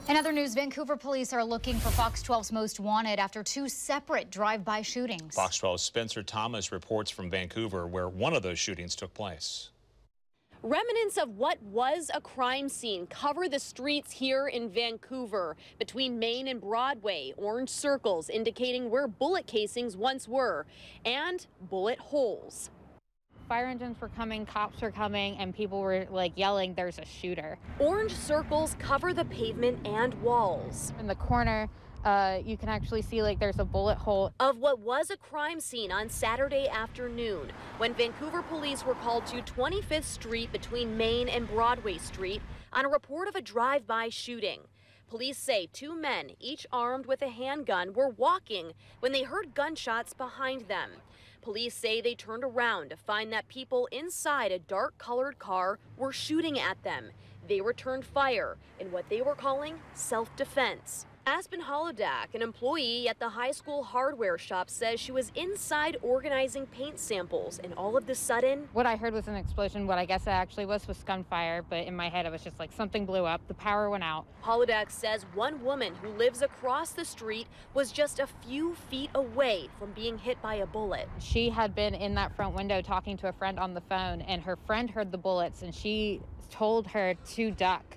In other news, Vancouver police are looking for Fox 12's most wanted after two separate drive-by shootings. Fox 12's Spencer Thomas reports from Vancouver, where one of those shootings took place. Remnants of what was a crime scene cover the streets here in Vancouver. Between Main and Broadway, orange circles indicating where bullet casings once were, and bullet holes. Fire engines were coming, cops were coming, and people were yelling, "There's a shooter." Orange circles cover the pavement and walls. In the corner, you can actually see there's a bullet hole. Of what was a crime scene on Saturday afternoon, when Vancouver police were called to 25th Street between Main and Broadway Street on a report of a drive-by shooting. Police say two men, each armed with a handgun, were walking when they heard gunshots behind them. Police say they turned around to find that people inside a dark-colored car were shooting at them. They returned fire in what they were calling self-defense. Aspen Holodak, an employee at the high school hardware shop, says she was inside organizing paint samples, and all of a sudden... What I heard was an explosion. What I guess it actually was gunfire, but in my head it was just something blew up, the power went out. Holodak says one woman who lives across the street was just a few feet away from being hit by a bullet. She had been in that front window talking to a friend on the phone, and her friend heard the bullets, and she told her to duck.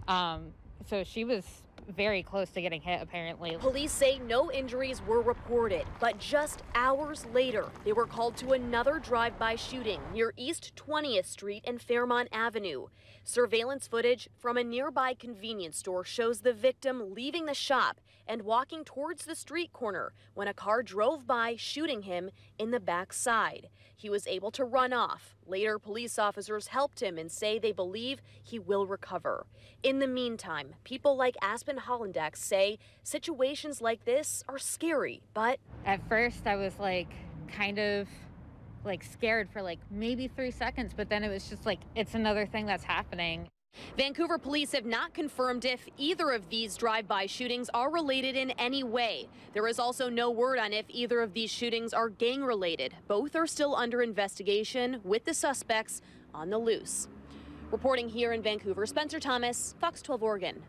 So she was very close to getting hit, apparently. Police say no injuries were reported, but just hours later, they were called to another drive-by shooting near East 20th Street and Fairmont Avenue. Surveillance footage from a nearby convenience store shows the victim leaving the shop and walking towards the street corner when a car drove by, shooting him in the back side. He was able to run off. Later, police officers helped him and say they believe he will recover. In the meantime, people like Aspen Hollendak say situations like this are scary, but... At first, I was kind of scared for maybe 3 seconds, but then it was just it's another thing that's happening. Vancouver police have not confirmed if either of these drive-by shootings are related in any way. There is also no word on if either of these shootings are gang-related. Both are still under investigation, with the suspects on the loose. Reporting here in Vancouver, Spencer Thomas, Fox 12 Oregon.